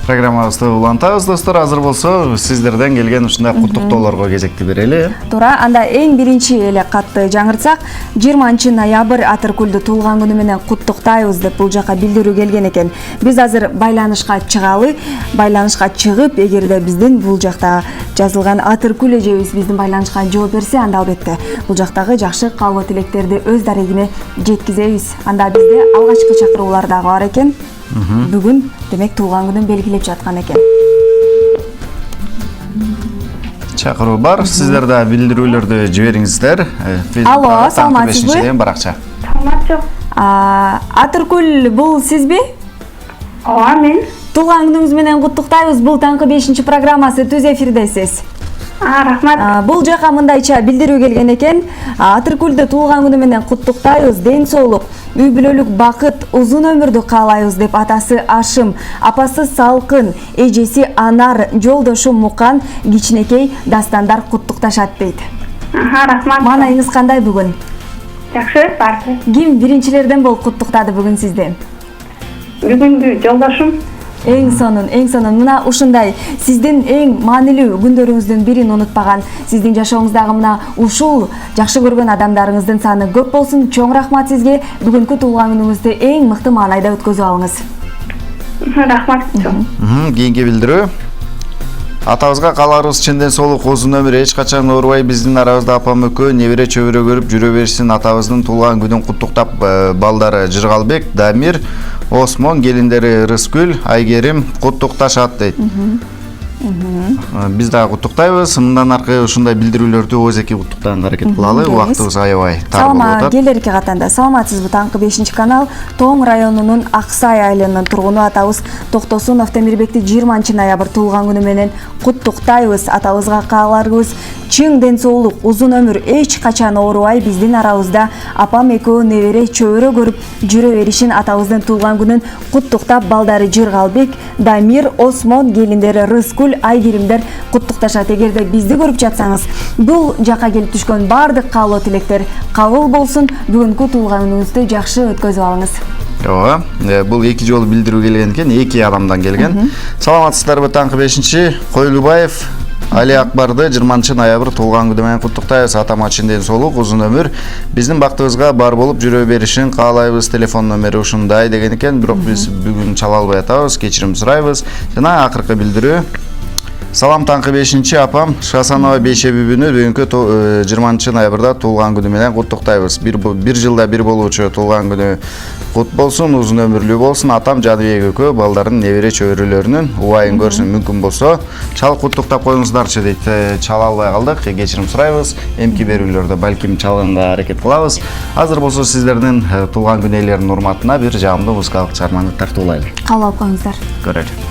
Программабызды улантабыз, достор. Азыр болсо, сиздерден келген ушундай куттуктоолорго кезекти берели. Туура, анда эң биринчи эле катты жаңыртсак, 20 ноябрь Атыркүлдү туулган күнү менен куттуктайбыз деп бул жака билдирүү келген экен. Биз азыр байланышка чыгалы, байланышка чыгып, эгерде биздин бул жакта жазылган Атыркүл эжебиз биздин байланышка жооп берсе, анда албетте бул жактагы жакшы каалоо тилектерди өз дарегине жеткизебиз. Анда бизде алгачкы чакыруулар дагы бар экен. Бүгүн демек туулган күнүн белгилеп жаткан экен. Чакыруу бар, сиздер да билдирүүлөрдү жибериңиздер. Алло, саламатсызбы? Баракча. Саламатчы. Атыркүл бул сизби? Ооба, мен. Туулган күнүңүз менен куттуктайбыз. Бул таңкы 5 программасы түз эфирдесиз. Рахмат. Бул жака мындайча билдирүү келген экен. Атыркүлдү туулган күнү менен куттуктайбыз. Ден соолук, үй бүлөлүк бакыт, узун өмүрдү каалайбыз деп атасы Ашым, апасы Салкын, эжеси Анар, жолдошу Мукан, кичинекей Дастандар куттукташат дейт. Рахмат. Маанайыңыз кандай бүгүн? Жакшы, барды. Ким биринчилерден болуп куттуктады бүгүн сизди? Бүгүнкү жолдошум. Эң сонун. Мына ушундай сиздин эң маанилүү күндөрүңүздүн бирин унутпаган, сиздин жашооңуздагы мына ушул жакшы көргөн адамдарыңыздын саны көп болсун. Чоң рахмат сизге. Бүгүнкү туулган күнүңүздү эң мыкты маанайда өткөзүп алыңыз. Рахмат. Кийинки билдирүү. Атабызга кааларыбыз чынден соолук, узун өмүр, эч качан оорубай биздин арабызда апам экөө небере чөбүрө көрүп жүрө берсин. Атабыздын туулган күнүн куттуктап балдары Жыргалбек, Дамир, Осмон, келиндери Рыскүл, Айгерим куттукташат дейт. Биз дагы куттуктайбыз. Мындан аркы ушундай билдирүүлөрдү өзеки куттуктаганга аракет кылалы. Убактыбыз аябай тар болуп атат. Келерки катанда саламатсызбы? Таңкы 5 канал Тоң районунун Аксай айылынын тургуну атабыз Токтосунов Темирбекти 20 ноябрь туулган күнү менен куттуктайбыз. Атабызга кааларыбыз чың ден соолук, узун өмүр, эч качан оорубай биздин арабызда апам экөө небере чөбүрө көрүп жүрө беришин. Атабыздын туулган күнүн куттуктап балдары Жыргалбек, Дамир, Осмон, келиндери Рыскүл, Айгеримдер куттукташат. Эгерде бизди көрүп жатсаңыз, бул жака келип түшкөн баардык каалоо тилектер кабыл болсун. Бүгүнкү туулган күнүңүздү жакшы өткөзүп алыңыз. Ооба, бул эки жолу билдирүү келген экен, эки адамдан келген. Саламатсыздарбы? Таңкы 5 Койлубаев Али Акбарды 20 ноябрь туулган күнү менен куттуктайбыз. Атама чынден соолук, узун өмүр, биздин бактыбызга бар болуп жүрө беришин каалайбыз. Телефон номери ушундай деген экен, бирок биз бүгүн чала албай атабыз, кечирим сурайбыз. Жана акыркы билдирүү. Салам таңкы 5 апам Шасанова Бейшебүбүнү бүгүнкү 20 ноябрда туулган күнү менен куттуктайбыз. Бир жылда бир болуучу туулган күнү кут болсун, узун өмүрлүү болсун. Атам Жадыбек экөө балдарын небере чөбүрөлөрүнүн убайын көрсүн. Мүмкүн болсо чал куттуктап коюңуздарчы дейт. Чала албай калдык, кечирим сурайбыз. Эмки берүүлөрдө балким чалганга аракет кылабыз. Азыр болсо сиздердин туулган күн ээлеринин урматына бир жагымдуу музыкалык чыгарманы тартуулайлы. Каалап коюңуздар. Көрөлү.